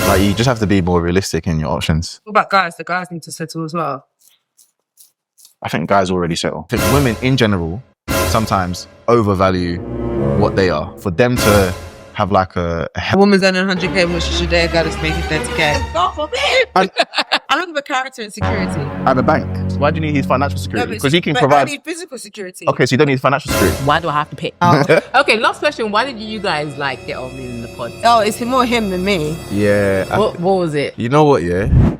Like, you just have to be more realistic in your options. What about guys? The guys need to settle as well. I think guys already settle. I think women in general sometimes overvalue what they are. For them to have like a woman's earning 100k, what she should dare got us making 30k. God forbid. I'm looking for character and security. At a bank. Why do you need his financial security? Because he can provide. I need physical security. Okay, so you don't need financial security. Why do I have to pick? Oh. Okay, last question. Why did you guys like get on in the pod? Oh, it's more him than me. Yeah. What was it? You know what? Yeah.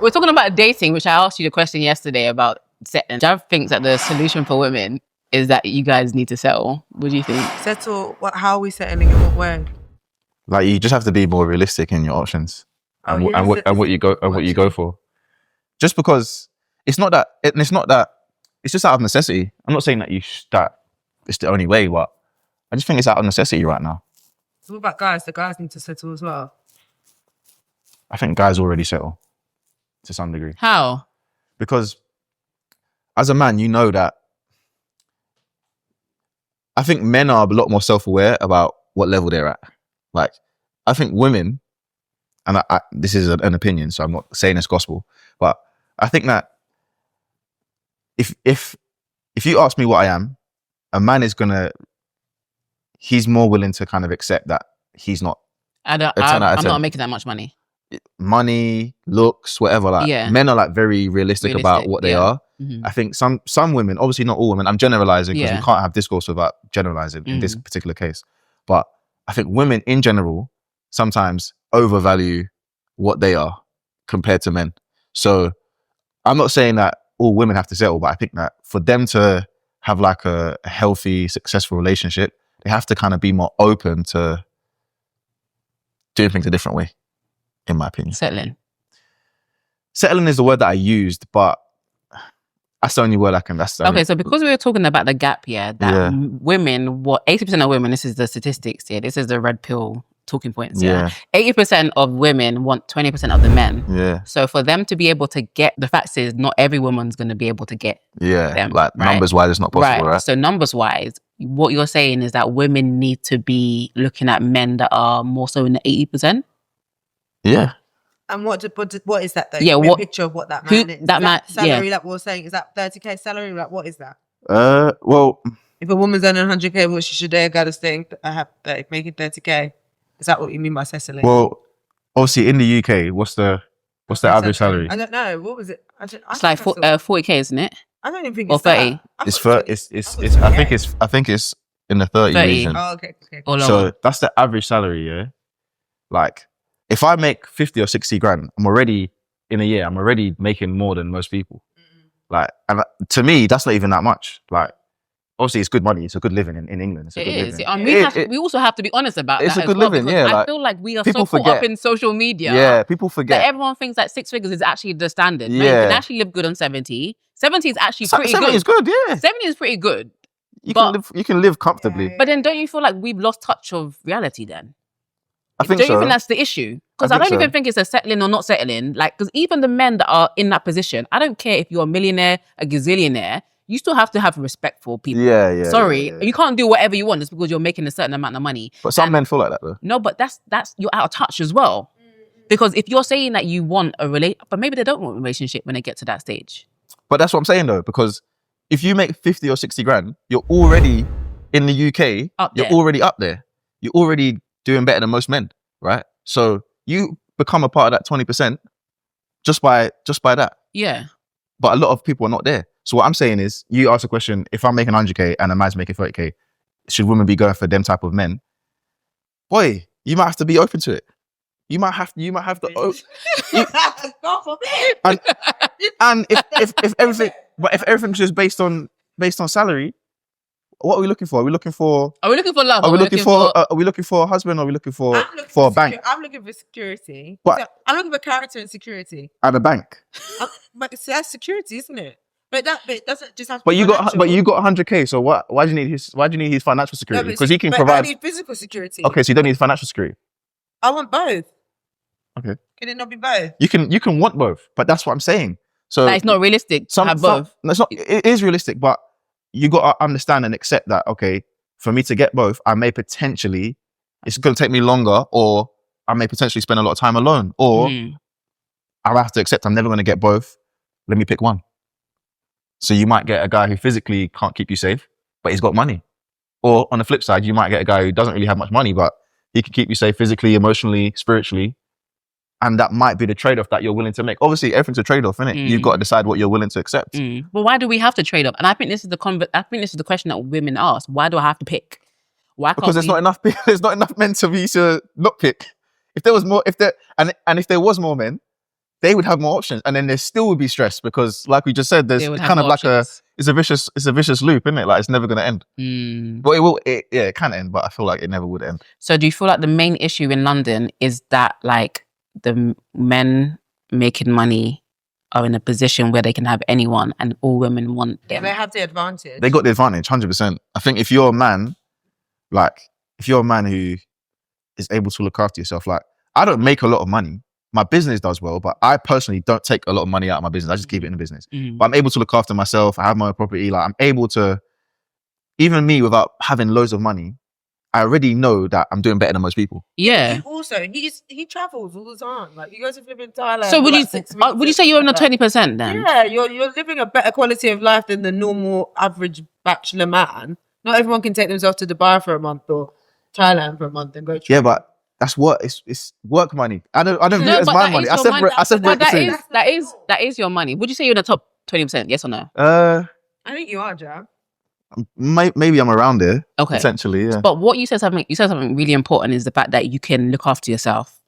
We're talking about dating, which I asked you the question yesterday about settling. Jav thinks that the solution for women is that you guys need to settle. What do you think? Settle? What? How are we settling? In what way? Like, you just have to be more realistic in your options and what you go for. Just because it's just out of necessity. I'm not saying that that it's the only way, but I just think it's out of necessity right now. What about guys? The guys need to settle as well. I think guys already settle to some degree. How? Because as a man, you know that I think men are a lot more self-aware about what level they're at. Like, I think women, and this is an opinion, so I'm not saying it's gospel, but I think that if you ask me what I am, a man is he's more willing to kind of accept that he's not. I'm not making that much money. Money, looks, whatever. Like, yeah. Men are like very realistic about what they are. Mm-hmm. I think some women, obviously not all women, I'm generalizing because we can't have discourse without generalizing in this particular case. But I think women in general sometimes overvalue what they are compared to men. So I'm not saying that all women have to settle, but I think that for them to have like a healthy, successful relationship, they have to kind of be more open to doing things a different way, in my opinion. Settling is the word that I used, but that's the only word I can. Okay, so because we were talking about the gap here, that women, 80% of women, this is the statistics here, this is the red pill talking points. 80% of women want 20% of the men. Yeah. So for them to be able to get, the fact is not every woman's going to be able to get them. Like, right? Numbers wise, it's not possible, right? So numbers wise, what you're saying is that women need to be looking at men that are more so in the 80%? Yeah. And what is that though? Yeah, what picture of what that man is? That man salary, like we were saying, is that 30k salary? Like, what is that? Well, if a woman's earning 100k, what she should dare got us think I have making 30k. Is that what you mean by settling? Well, obviously in the UK, what's the average salary? I don't know. What was it? It's like 40k, isn't it? I don't even think it's 30. I think it's in the 30 region. Oh, okay. So that's the average salary, yeah. Like, if I make 50 or 60 grand, I'm already making more than most people. Like, and to me, that's not even that much. Like, obviously, it's good money. It's a good living in England. It is. We also have to be honest about it's that. It's a good living, yeah. I feel like we are so caught up in social media. Yeah, people forget. That everyone thinks that 6 figures is actually the standard. Yeah. Man, you can actually live good on 70. 70 is actually pretty good. 70 is good, yeah. 70 is pretty good. You can live comfortably. But then don't you feel like we've lost touch of reality then? I think don't you think that's the issue? Because I don't even think it's a settling or not settling. Like, because even the men that are in that position, I don't care if you're a millionaire, a gazillionaire, you still have to have respect for people. Yeah. Sorry, you can't do whatever you want just because you're making a certain amount of money. But some men feel like that though. No, but that's you're out of touch as well. Because if you're saying that you want but maybe they don't want a relationship when they get to that stage. But that's what I'm saying though, because if you make 50 or 60 grand, you're already in the UK. You're already up there. You're already doing better than most men, right? So you become a part of that 20% just by that. Yeah. But a lot of people are not there. So what I'm saying is, you ask a question, if I'm making 100k and a man's making 30k, should women be going for them type of men? Boy, you might have to be open to it. You might have to. And if everything's just based on salary, what are we looking for? Are we looking for love? Are we looking for a husband? Or are we looking for a bank? I'm looking for security. But I'm looking for character and security. At a bank. But that's security, isn't it? But it doesn't just have to But be you financial. got 100k. So why do you need his financial security? Because he can provide. I need physical security. Okay, so you don't need financial security. I want both. Okay. Can it not be both? You can want both, but that's what I'm saying. So it's not realistic to have both. It is realistic, but you got to understand and accept that. Okay, for me to get both, I may potentially, it's going to take me longer, or I may potentially spend a lot of time alone, or I'll have to accept I'm never going to get both. Let me pick one. So you might get a guy who physically can't keep you safe, but he's got money. Or on the flip side, you might get a guy who doesn't really have much money, but he can keep you safe physically, emotionally, spiritually. And that might be the trade-off that you're willing to make. Obviously, everything's a trade-off, isn't it? You've got to decide what you're willing to accept. Well, why do we have to trade off? And I think this is the question that women ask. Why do I have to pick? Why can't because there's not enough people, there's not enough men to be to not pick. If there was more, if there was more men, they would have more options, and then there still would be stress because, like we just said, there's kind of like it's a vicious loop, isn't it? Like it's never going to end. But it can end, but I feel like it never would end. So do you feel like the main issue in London is that like the men making money are in a position where they can have anyone and all women want them? They have the advantage. They got the advantage, 100%. I think if you're a man who is able to look after yourself, like I don't make a lot of money. My business does well, but I personally don't take a lot of money out of my business. I just keep it in the business. But I'm able to look after myself. I have my own property. Like I'm able to, even me without having loads of money, I already know that I'm doing better than most people. Yeah. He travels all the time. Like he goes to live in Thailand. So would you say you're on the 20% then? Yeah, you're living a better quality of life than the normal average bachelor man. Not everyone can take themselves to Dubai for a month or Thailand for a month and go. Yeah, but that's what it's work money. I don't view it as my money. I separate the two. That is your money. Would you say you're in the top 20%? Yes or no? I think you are, Jav. Maybe I'm around there. Okay. Potentially, yeah. But what you said something really important is the fact that you can look after yourself.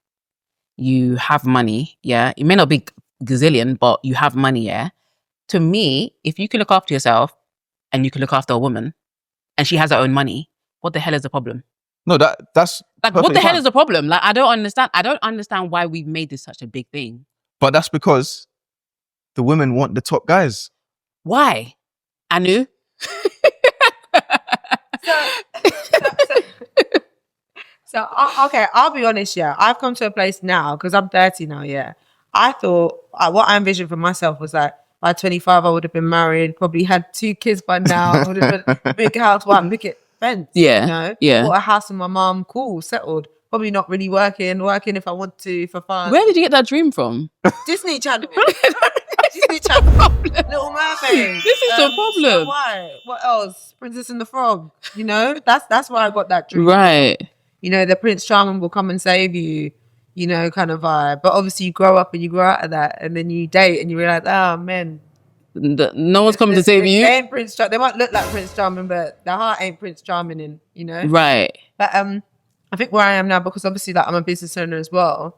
You have money, yeah. You may not be gazillion, but you have money, yeah. To me, if you can look after yourself and you can look after a woman and she has her own money, what the hell is the problem? No, that's like what the hell is the problem? Like I don't understand why we've made this such a big thing. But that's because the women want the top guys. Why? Aanu? So okay, I'll be honest, yeah. I've come to a place now, because I'm 30 now, yeah. I thought, what I envisioned for myself was like, by 25, I would have been married, probably had 2 kids by now, I would have been a big house, one big fence, yeah, you know? Yeah. Bought a house with my mum, cool, settled. Probably not really working if I want to for fun. Where did you get that dream from? Disney Channel. Disney Channel. Little Mermaid. This is the problem. What else? Princess and the Frog. You know, that's where I got that dream. Right. You know, the Prince Charming will come and save you, you know, kind of vibe. But obviously you grow up and you grow out of that, and then you date and you realize, oh man, no one's coming to save you. They ain't Prince They might look like Prince Charming, but their heart ain't Prince Charming in, you know? Right. But I think where I am now, because obviously like I'm a business owner as well,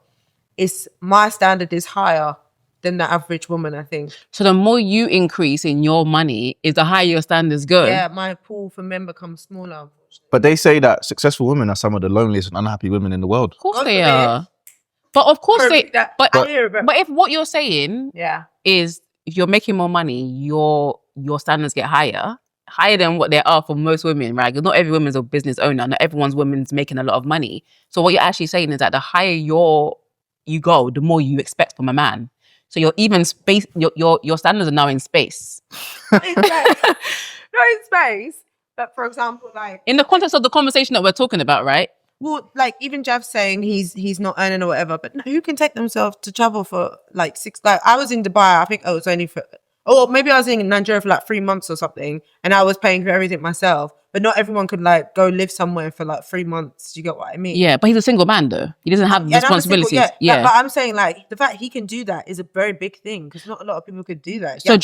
my standard is higher than the average woman, I think. So the more you increase in your money, is the higher your standards go. Yeah, my pool for men becomes smaller, unfortunately. But they say that successful women are some of the loneliest and unhappy women in the world. Of course they are. But of course but if what you're saying is if you're making more money, your standards get higher than what they are for most women, right? Because not every woman's a business owner. Not everyone's woman's making a lot of money. So what you're actually saying is that the higher you go, the more you expect from a man. So your standards are now in space. Not in space, but for example, like in the context of the conversation that we're talking about, right? Well, like even Jav saying he's not earning or whatever, but who can take themselves to travel for like 6? Like I was in Dubai, I think it was only for, or maybe I was in Nigeria for like 3 months or something, and I was paying for everything myself. But not everyone could like go live somewhere for like 3 months. You get what I mean? Yeah, but he's a single man though. He doesn't have responsibilities. Yeah. But I'm saying like the fact he can do that is a very big thing, because not a lot of people could do that. So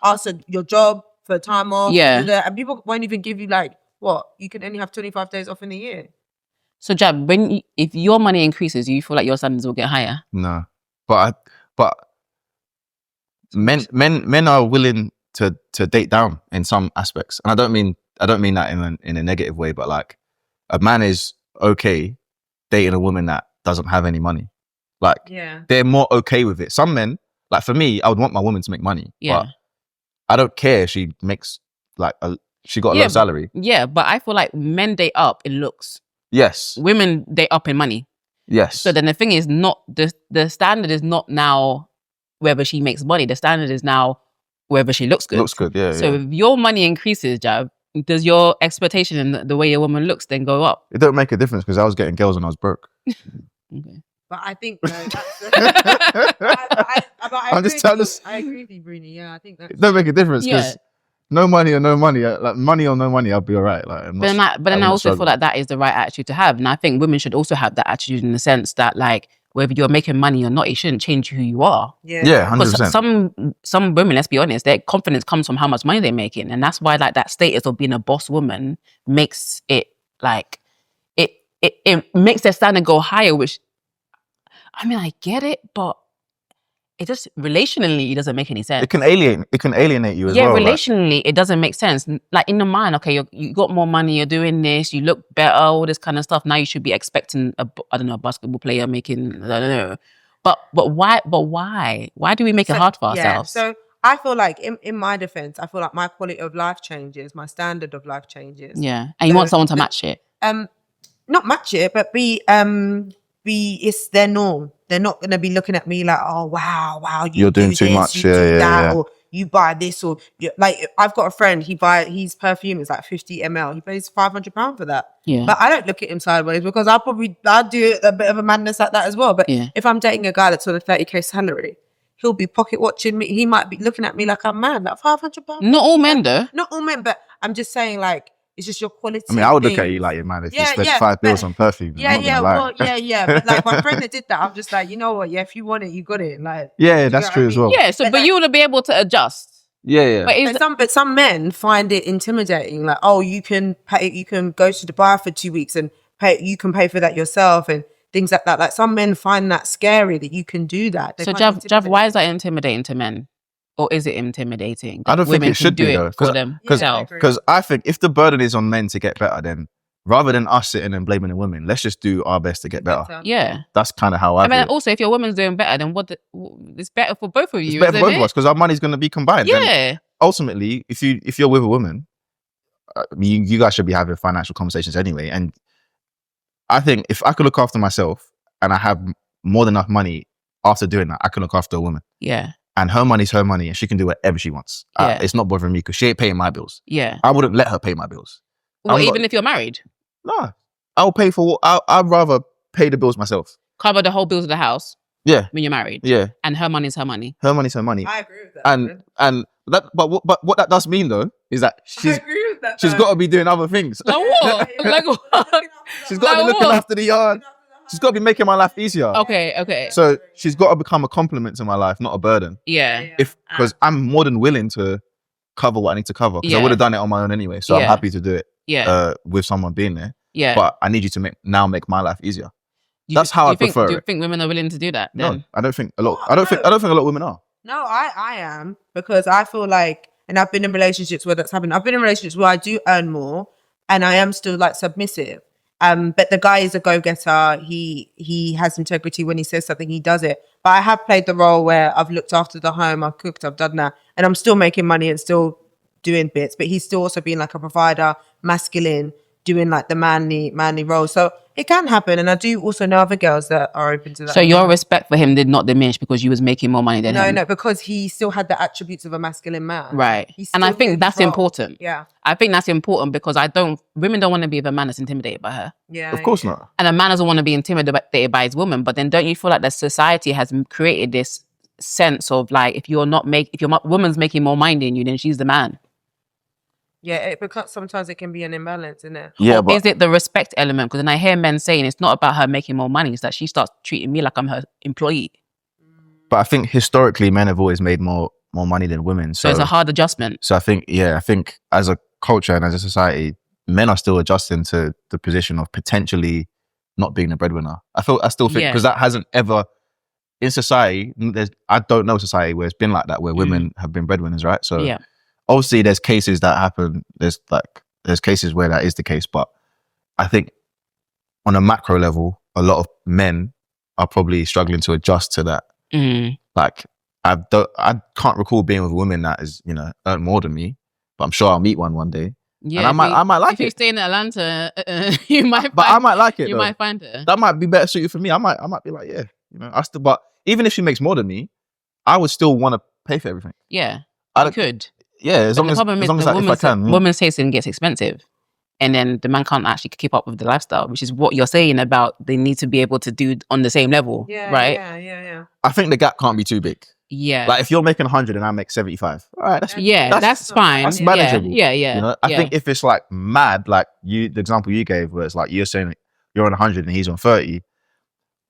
also your job for time off. Yeah. And people won't even give you like what? You can only have 25 days off in a year. So Jab, if your money increases, you feel like your standards will get higher? No, but men are willing to date down in some aspects, and I don't mean that in a negative way, but like a man is okay dating a woman that doesn't have any money. Like they're more okay with it. Some men, like for me, I would want my woman to make money. Yeah. But I don't care if she makes she got a low salary. Yeah, but I feel like men date up in looks. Yes. Women date up in money. Yes. So then the thing is not the standard is not now whether she makes money. The standard is now whether she looks good. Looks good, yeah. So if your money increases, Jab, does your expectation and the way a woman looks then go up? It don't make a difference because I was getting girls when I was broke. Okay. But I think I agree with you, Breeny. Yeah, I think that it don't make a difference because no money or no money, like money or no money, I'll be all right. Like, but then I also feel like that is the right attitude to have, and I think women should also have that attitude in the sense that, like, whether you're making money or not, it shouldn't change who you are. Yeah, 100%. Some women, let's be honest, their confidence comes from how much money they're making, and that's why like that status of being a boss woman makes it like it makes their standard go higher. Which, I mean, I get it, but it just relationally it doesn't make any sense. It can alienate you as well. Yeah, relationally it doesn't make sense. Like in the mind, okay, you got more money, you're doing this, you look better, all this kind of stuff. Now you should be expecting a basketball player making, I don't know. But why? Why do we make it hard for ourselves? So I feel like in my defense, I feel like my quality of life changes, my standard of life changes. Yeah, and you want someone to match it. Not match it, but be it's their norm. They're not going to be looking at me like, oh, wow, you're doing too much. Yeah. Or you buy this, or like I've got a friend, his perfume is like 50 ml. He pays £500 for that. Yeah. But I don't look at him sideways because I'll do a bit of a madness like that as well. But if I'm dating a guy that's on a 30k salary, he'll be pocket watching me. He might be looking at me like I'm mad, like £500. Not all men though. Not all men, but I'm just saying like, it's just your quality. I mean, I would look at you like you're mad if you spent £5 on perfume. But like my friend that did that, I'm just like, you know what? Yeah, if you want it, you got it. Like, that's true as well. Yeah, so but you would be able to adjust. Yeah. But some men find it intimidating. Like, oh, you can go to Dubai for 2 weeks and you can pay for that yourself and things like that. Like some men find that scary that you can do that. So Jav, why is that intimidating to men? Or is it intimidating? I don't think it should be though. Because I think if the burden is on men to get better, then rather than us sitting and blaming the women, let's just do our best to get better. Yeah. That's kind of how I feel. Also, if your woman's doing better, then it's better for both of you. It's better for both of us because our money's going to be combined. Yeah. Then ultimately, if you're with a woman, you guys should be having financial conversations anyway. And I think if I could look after myself and I have more than enough money after doing that, I can look after a woman. Yeah. And her money's her money and she can do whatever she wants. It's not bothering me because she ain't paying my bills. Yeah. I wouldn't let her pay my bills. Well, even if you're married? No. I'll pay for what I'd rather pay the bills myself. Cover the whole bills of the house? Yeah. When you're married? Yeah. And her money's her money? Her money's her money. I agree with that. And that, but what that does mean though is that she's got to be doing other things. Like what? Like what? She's got to be looking after the yard. She's got to be making my life easier. Okay. So she's got to become a compliment to my life, not a burden. Yeah. Because I'm more than willing to cover what I need to cover. Because I would have done it on my own anyway. So I'm happy to do it. Yeah. With someone being there. Yeah. But I need you to make my life easier. That's how I prefer it. Do you think women are willing to do that? Then? No, I don't think a lot. I don't think a lot of women are. No, I am, because I feel like, and I've been in relationships where that's happened. I've been in relationships where I do earn more, and I am still like submissive. But the guy is a go-getter. He has integrity. When he says something, he does it. But I have played the role where I've looked after the home, I've cooked, I've done that, and I'm still making money and still doing bits. But he's still also being like a provider, masculine, doing like the manly role. So it can happen. And I do also know other girls that are open to that. So your respect for him did not diminish because you was making more money than him? No, because he still had the attributes of a masculine man. Right. And I think that's important. Yeah. I think that's important because women don't want to be with a man that's intimidated by her. Yeah. Of course not. And a man doesn't want to be intimidated by his woman. But then don't you feel like the society has created this sense of like, if your woman's making more money than you, then she's the man? Yeah, because sometimes it can be an imbalance, isn't it? Yeah, but is it the respect element? Because then I hear men saying it's not about her making more money; it's that she starts treating me like I'm her employee. But I think historically, men have always made more money than women. So it's a hard adjustment. So I think as a culture and as a society, men are still adjusting to the position of potentially not being the breadwinner. I still think because that hasn't ever in society. I don't know society where it's been like that, where women have been breadwinners, right? So yeah. Obviously, there's cases that happen. There's cases where that is the case, but I think on a macro level, a lot of men are probably struggling to adjust to that. Like I can't recall being with a woman that is earned more than me, but I'm sure I'll meet one day. Yeah, and I might like it. If you stay in Atlanta, you might. But I might like it. You might find her. That might be better suited for me. I might be like, but even if she makes more than me, I would still want to pay for everything. Yeah, you could. Yeah, as long as if I can. Woman's tasting gets expensive. And then the man can't actually keep up with the lifestyle, which is what you're saying about they need to be able to do on the same level, right? Yeah. I think the gap can't be too big. Yeah. Like if you're making 100 and I make 75, all right, that's fine. That's manageable. Yeah. You know, I think if it's like mad, like the example you gave, where it's like you're saying you're on 100 and he's on 30,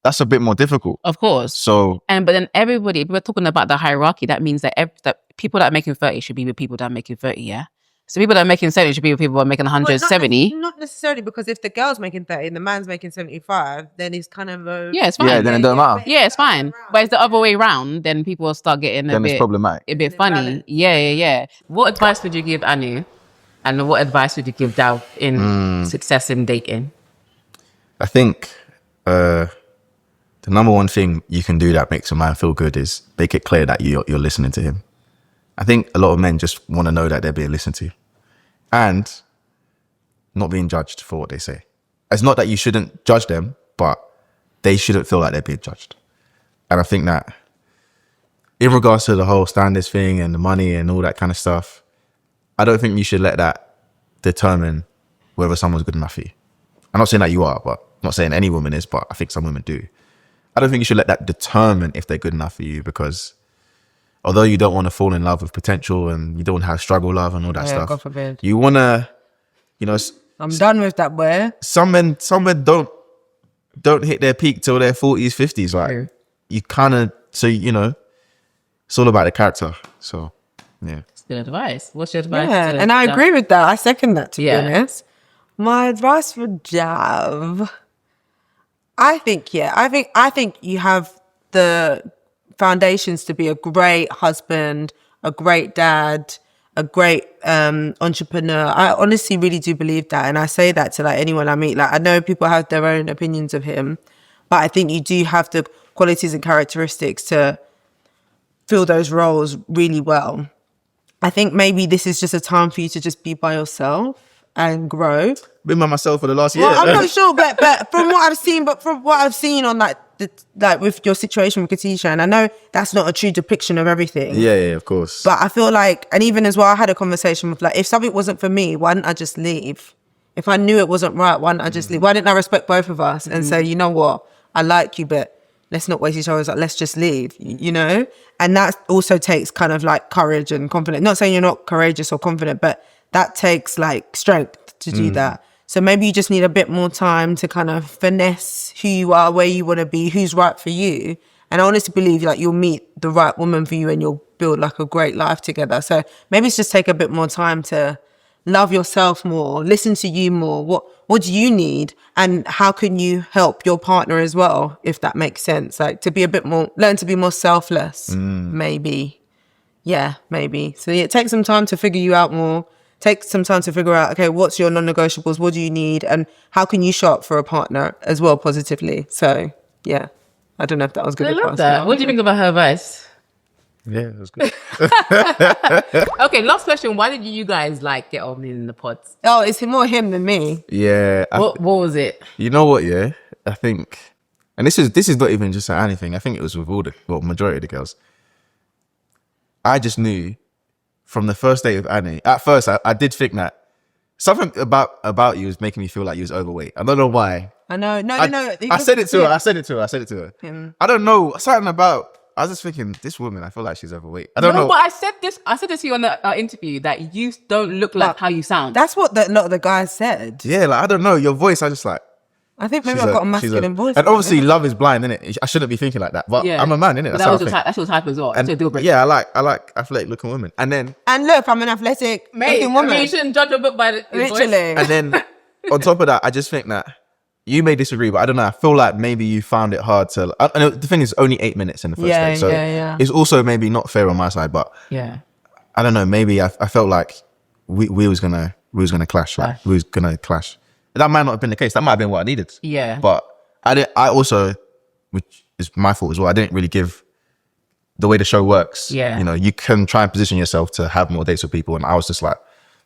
that's a bit more difficult. Of course. So, but then everybody, if we're talking about the hierarchy, that means that that people that are making 30 should be with people that are making 30, yeah? So people that are making 70 should be with people that are making 170. Not necessarily, because if the girl's making 30 and the man's making 75, then it's kind of it's fine. Yeah, then it don't matter. Yeah, it's fine. But it's the other way around, then people will start getting it's problematic. A bit funny. Yeah. What advice would you give Aanu? And what advice would you give Dav in success in dating? I think the number one thing you can do that makes a man feel good is make it clear that you're listening to him. I think a lot of men just want to know that they're being listened to and not being judged for what they say. It's not that you shouldn't judge them, but they shouldn't feel like they're being judged. And I think that in regards to the whole standards thing and the money and all that kind of stuff, I don't think you should let that determine whether someone's good enough for you. I'm not saying that you are, but I'm not saying any woman is, but I think some women do. I don't think you should let that determine if they're good enough for you, because although you don't want to fall in love with potential and you don't want to have struggle love and all that stuff, God forbid. You want to, I'm done with that, boy. Some men don't hit their peak till their 40s, 50s. Like, you kind of, it's all about the character. So, yeah. It's good advice. What's your advice? Yeah, and I agree with that. I second that, to be honest. My advice for Jav, I think you have the foundations to be a great husband, a great dad, a great entrepreneur. I honestly really do believe that, and I say that to like anyone I meet. Like, I know people have their own opinions of him, but I think you do have the qualities and characteristics to fill those roles really well. I think maybe this is just a time for you to just be by yourself and grow. Been by myself for the last year. Well, I'm not sure, but from what I've seen on like with your situation with Katisha, and I know that's not a true depiction of everything. Yeah, of course. But I feel like, and even as well, I had a conversation with like, if something wasn't for me, why didn't I just leave? If I knew it wasn't right, why didn't I just leave? Why didn't I respect both of us and say, you know what, I like you, but let's not waste each other's, like, let's just leave, And that also takes kind of like courage and confidence. Not saying you're not courageous or confident, but that takes like strength to do that. So maybe you just need a bit more time to kind of finesse who you are, where you want to be, who's right for you. And I honestly believe like you'll meet the right woman for you and you'll build like a great life together. So maybe it's just take a bit more time to love yourself more, listen to you more. What do you need? And how can you help your partner as well, if that makes sense? Like to be a bit more, learn to be more selfless, maybe. Yeah, maybe. So it takes some time to figure you out more. Take some time to figure out, okay, what's your non-negotiables? What do you need? And how can you show up for a partner as well positively? So, yeah. I don't know if that was good. I love that. What do you think about her advice? Yeah, it was good. Okay, last question. Why did you guys get on in the pods? Oh, it's more him than me. Yeah. What was it? You know what, yeah? I think, and this is not even just anything. I think it was with majority of the girls. I just knew from the first date with Annie, at first I did think that something about you was making me feel like you was overweight. I don't know why. I know. No. I said it to her. I said it to her. I don't know. Something about, I was just thinking, this woman, I feel like she's overweight. I don't know. But I said this to you on the interview, that you don't look like how you sound. That's what a lot of the guys said. Yeah, I don't know. Your voice, I just I think maybe I've got a masculine voice. And obviously love is blind, innit? I shouldn't be thinking like that. But I'm a man, innit? That's your type as well. And it's a deal breaker. Yeah, I like athletic looking women. And look, I'm an athletic looking woman. You shouldn't judge a book by the literally. Voice. And then on top of that, I just think that you may disagree, but I don't know. I feel like maybe you found it hard to. I know the thing is only 8 minutes in the first day, so it's also maybe not fair on my side. But I don't know. Maybe I felt like we was gonna clash. Like we was gonna clash. That might not have been the case. That might have been what I needed. Yeah. But I also, which is my fault as well, I didn't really give the way the show works. Yeah. You can try and position yourself to have more dates with people. And I was just like,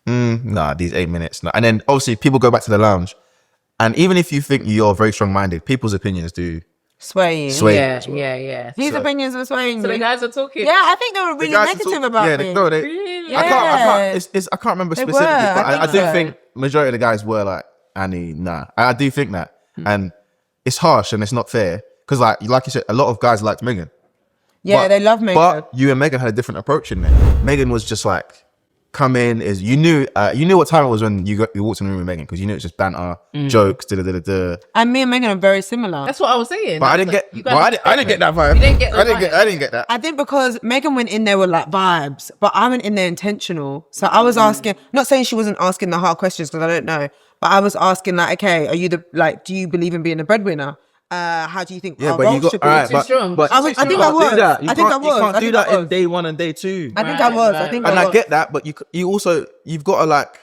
nah, these 8 minutes. Nah. And then obviously people go back to the lounge. And even if you think you're very strong-minded, people's opinions do Sway you. Sway. Yeah. His opinions were swaying So you. the guys are talking. Yeah, I think they were really negative about me. Really? I can't remember They specifically, were, but I do so. think majority of the guys were like, Annie, nah. I do think that. And it's harsh and it's not fair. Because like you said, a lot of guys liked Megan. Yeah, they love Megan. But you and Megan had a different approach in there. Megan was just like, come in, you knew what time it was when you walked in the room with Megan, because you knew it's just banter, jokes, And me and Megan are very similar. That's what I was saying. But I didn't get that vibe. You didn't get I didn't get that. I think because Megan went in there with like vibes, but I went in there intentional. So I was asking, not saying she wasn't asking the hard questions because I don't know, but I was asking like, okay, are you do you believe in being a breadwinner? How do you think? Yeah, but you got I think I was. You can't do that in day 1 and day 2. I think I was. I get that, but you've got to like,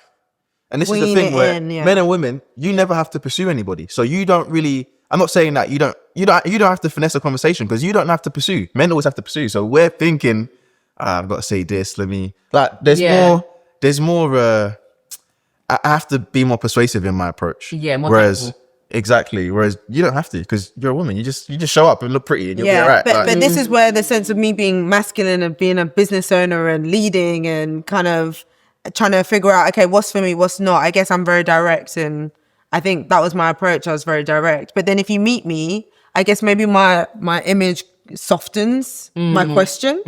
and this is the thing where men and women, you never have to pursue anybody. So you don't really. I'm not saying that you don't have to finesse a conversation, because you don't have to pursue. Men always have to pursue. So we're thinking, I've got to say this. Let me like. There's more. I have to be more persuasive in my approach. Yeah. More whereas. Exactly. Whereas you don't have to, because you're a woman. You just show up and look pretty and you'll be all right. But this is where the sense of me being masculine and being a business owner and leading and kind of trying to figure out, okay, what's for me, what's not. I guess I'm very direct, and I think that was my approach. I was very direct. But then if you meet me, I guess maybe my image softens my questions.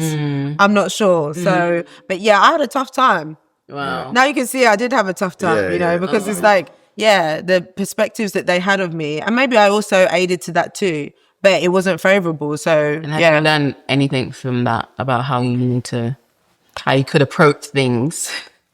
I'm not sure. So, but yeah, I had a tough time. Wow. Now you can see I did have a tough time, because it's like, the perspectives that they had of me, and maybe I also aided to that too, but it wasn't favorable. So, and have you learned anything from that about how you could approach things?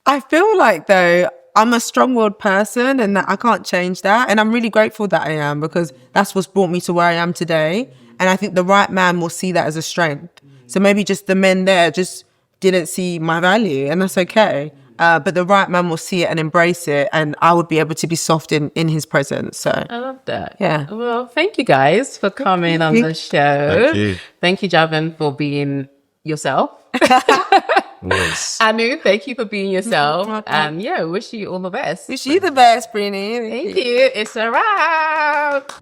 I feel like though I'm a strong-willed person, and that I can't change that, and I'm really grateful that I am, because that's what's brought me to where I am today. And I think the right man will see that as a strength. So maybe just the men there just didn't see my value, and that's okay. But the right man will see it and embrace it, and I would be able to be soft in his presence. So I love that. Yeah. Well, thank you guys for coming on the show. Thank you, Javen, for being yourself. Yes. Aanu, thank you for being yourself. And wish you all the best. Wish you the best, Breeny. Thank you. It's a wrap.